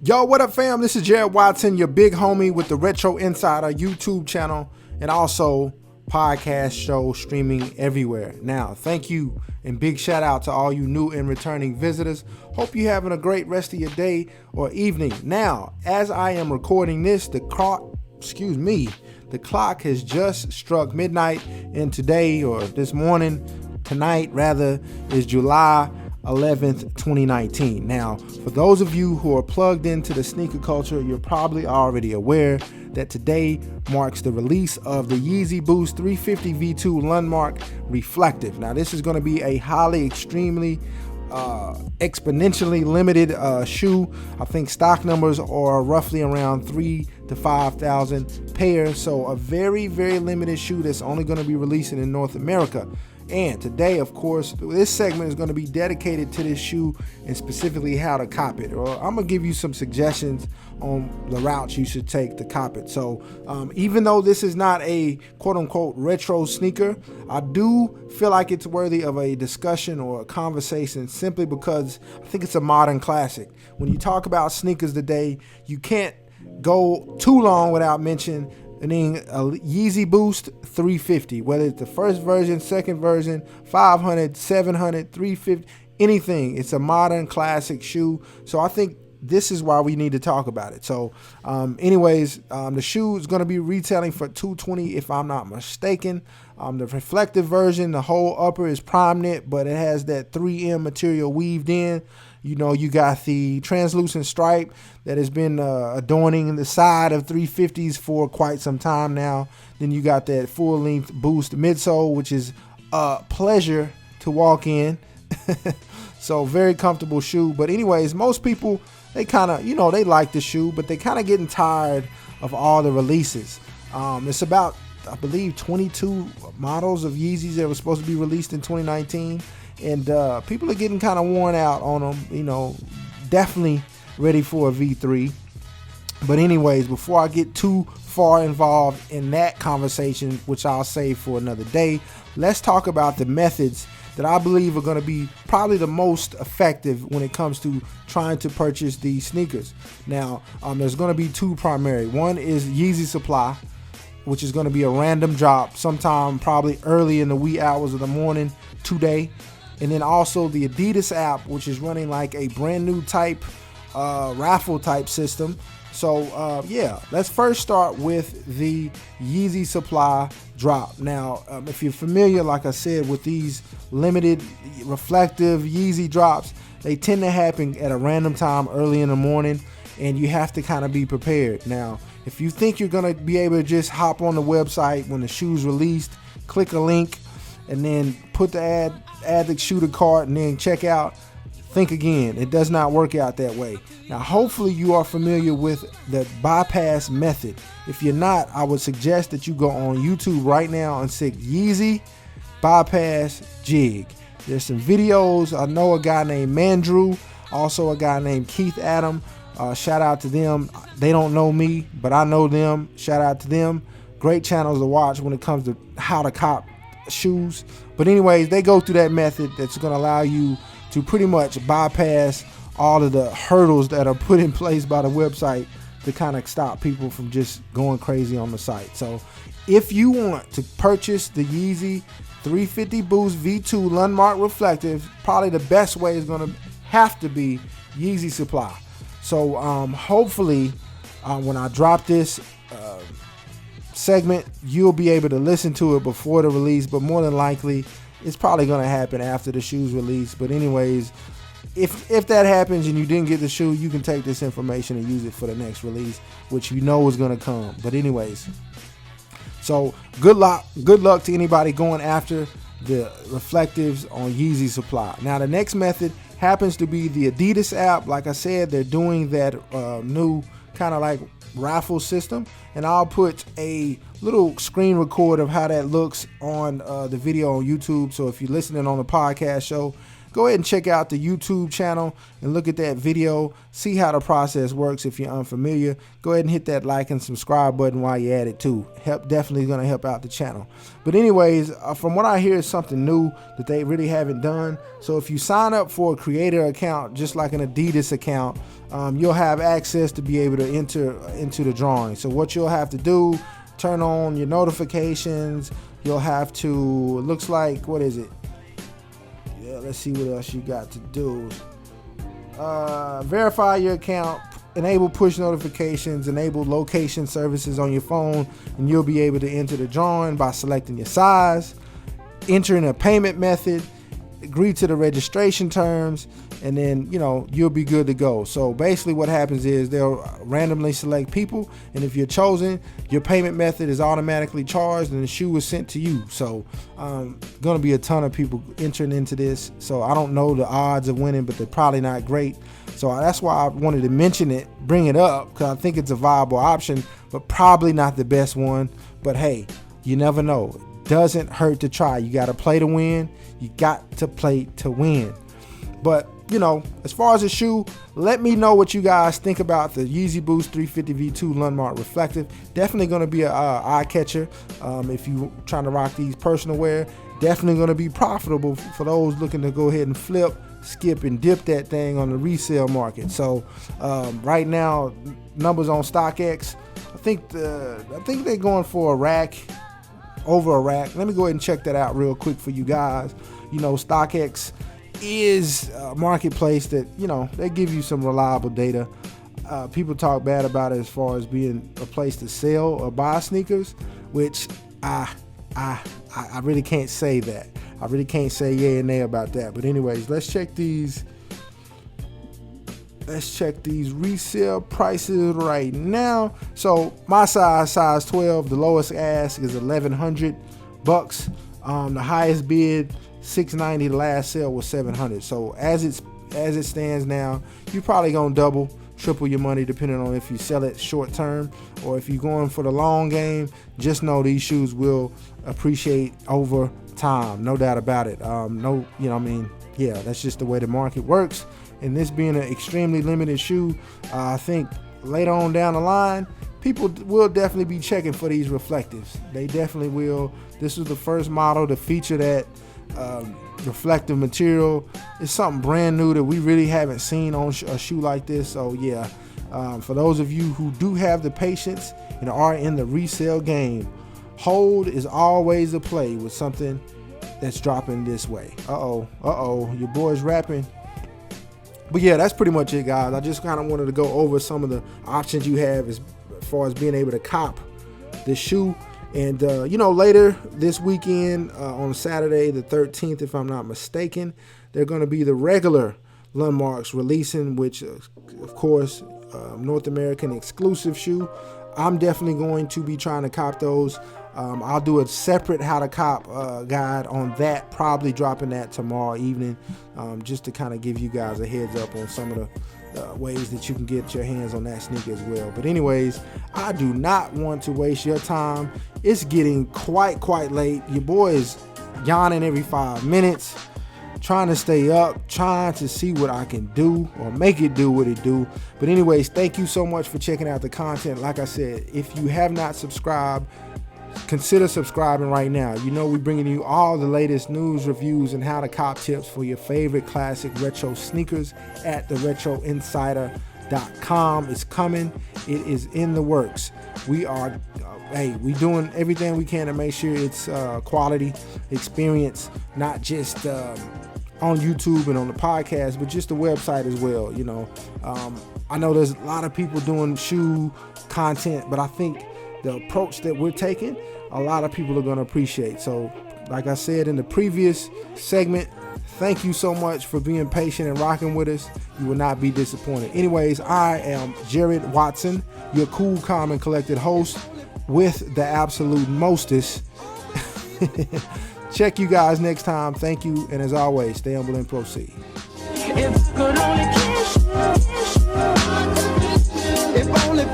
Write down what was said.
Yo, what up, fam? This is Jared Watson, your big homie with the Retro Insider YouTube channel and also podcast show streaming everywhere. Now, thank you and big shout out to all you new and returning visitors. Hope you're having a great rest of your day or evening. Now, as I am recording this, the clock has just struck midnight, and today, or this morning, tonight rather, is July 11th, 2019. Now, for those of you who are plugged into the sneaker culture, you're probably already aware that today marks the release of the Yeezy Boost 350 V2 Lundmark Reflective. Now, this is going to be a extremely exponentially limited shoe. I think stock numbers are roughly around 3,000 to 5,000 pairs. So a very, very limited shoe that's only going to be releasing in North America. And today, of course, this segment is going to be dedicated to this shoe and specifically how to cop it. Or I'm going to give you some suggestions on the routes you should take to cop it. So even though this is not a quote unquote retro sneaker, I do feel like it's worthy of a discussion or a conversation simply because I think it's a modern classic. When you talk about sneakers today, you can't go too long without mentioning a Yeezy Boost 350, whether it's the first version, second version, 500, 700, 350, anything. It's a modern classic shoe. So I think this is why we need to talk about it. So the shoe is going to be retailing for $220 if I'm not mistaken. The reflective version, the whole upper is prime knit, but it has that 3M material weaved in. You know, you got the translucent stripe that has been adorning the side of 350s for quite some time now. Then you got that full-length Boost midsole, which is a pleasure to walk in. So very comfortable shoe. But anyways, most people, they kind of, they like the shoe, but they kind of getting tired of all the releases. It's about, I believe, 22 models of Yeezys that were supposed to be released in 2019. And people are getting kind of worn out on them, definitely ready for a V3. But anyways, before I get too far involved in that conversation, which I'll save for another day, let's talk about the methods that I believe are going to be probably the most effective when it comes to trying to purchase these sneakers. Now, there's going to be two primary. One is Yeezy Supply, which is going to be a random drop sometime probably early in the wee hours of the morning today. And then also the Adidas app, which is running like a brand new type raffle type system. So let's first start with the Yeezy Supply drop. Now, if you're familiar, like I said, with these limited reflective Yeezy drops, they tend to happen at a random time early in the morning, and you have to kind of be prepared. Now, if you think you're going to be able to just hop on the website when the shoe's released, click a link, and then put the add the shoe to cart and then check out, think again. It does not work out that way. Now, hopefully you are familiar with the bypass method. If you're not, I would suggest that you go on YouTube right now and seek Yeezy bypass jig. There's some videos. I know a guy named Mandrew, also a guy named Keith Adam. Shout out to them. They don't know me, but I know them. Shout out to them. Great channels to watch when it comes to how to cop shoes. But anyways, they go through that method that's going to allow you to pretty much bypass all of the hurdles that are put in place by the website to kind of stop people from just going crazy on the site. So if you want to purchase the Yeezy 350 Boost V2 Lundmark Reflective, probably the best way is going to have to be Yeezy Supply. So hopefully when I drop this segment, you'll be able to listen to it before the release, but more than likely it's probably going to happen after the shoe's release. But anyways, if that happens and you didn't get the shoe, you can take this information and use it for the next release, which you know is going to come. But anyways, so good luck to anybody going after the reflectives on Yeezy Supply. Now, the next method happens to be the Adidas app. Like I said, they're doing that new kind of like raffle system, and I'll put a little screen record of how that looks on the video on YouTube. So if you're listening on the podcast show, go ahead and check out the YouTube channel and look at that video. See how the process works. If you're unfamiliar, go ahead and hit that like and subscribe button while you're at it too. Definitely going to help out the channel. But anyways, from what I hear, is something new that they really haven't done. So if you sign up for a creator account, just like an Adidas account, you'll have access to be able to enter into the drawing. So what you'll have to do, turn on your notifications. You'll have to, it looks like, what is it? Yeah, let's see what else you got to do. Verify your account, enable push notifications, enable location services on your phone, and you'll be able to enter the drawing by selecting your size, entering a payment method, agree to the registration terms, and then you'll be good to go. So basically what happens is they'll randomly select people, and if you're chosen, your payment method is automatically charged and the shoe is sent to you. So gonna be a ton of people entering into this, so I don't know the odds of winning, but they're probably not great. So that's why I wanted to mention it, bring it up, because I think it's a viable option, but probably not the best one. But hey, you never know. It doesn't hurt to try. You got to play to win. You got to play to win. But as far as the shoe, let me know what you guys think about the Yeezy Boost 350 V2 Lundmark Reflective. Definitely going to be an eye catcher if you're trying to rock these personal wear. Definitely going to be profitable for those looking to go ahead and flip, skip, and dip that thing on the resale market. So right now, numbers on StockX, I think they're going for a rack, over a rack. Let me go ahead and check that out real quick for you guys. StockX is a marketplace that they give you some reliable data. People talk bad about it as far as being a place to sell or buy sneakers, which I really can't say that. I really can't say yay and nay about that. But anyways, let's check these resale prices right now. So my size 12, the lowest ask is $1,100. The highest bid $690. The last sale was $700. So as it stands now, you're probably gonna double, triple your money depending on if you sell it short term or if you're going for the long game. Just know these shoes will appreciate over time, no doubt about it. That's just the way the market works. And this being an extremely limited shoe, I think later on down the line, people will definitely be checking for these reflectives. They definitely will. This was the first model to feature that reflective material. It's something brand new that we really haven't seen on a shoe like this. So yeah, for those of you who do have the patience and are in the resale game, hold is always a play with something that's dropping this way. Your boy's rapping. But yeah, that's pretty much it, guys. I just kind of wanted to go over some of the options you have as far as being able to cop this shoe. And later this weekend, on Saturday the 13th, if I'm not mistaken, they're going to be the regular Lundmarks releasing, which of course North American exclusive shoe. I'm definitely going to be trying to cop those. I'll do a separate how to cop guide on that, probably dropping that tomorrow evening, just to kind of give you guys a heads up on some of the ways that you can get your hands on that sneaker as well. But anyways, I do not want to waste your time. It's getting quite late. Your boy is yawning every 5 minutes, trying to stay up, trying to see what I can do or make it do what it do. But anyways, thank you so much for checking out the content. Like I said, if you have not subscribed, consider subscribing right now. We're bringing you all the latest news, reviews, and how to cop tips for your favorite classic retro sneakers at theretroinsider.com. It's coming. It is in the works. We are we doing everything we can to make sure it's quality experience, not just on YouTube and on the podcast, but just the website as well. I know there's a lot of people doing shoe content, but I think the approach that we're taking, a lot of people are going to appreciate. So like I said in the previous segment, thank you so much for being patient and rocking with us. You will not be disappointed. Anyways, I am Jared Watson, your cool, calm, and collected host with the absolute mostest. Check you guys next time. Thank you. And as always, stay humble and proceed. If only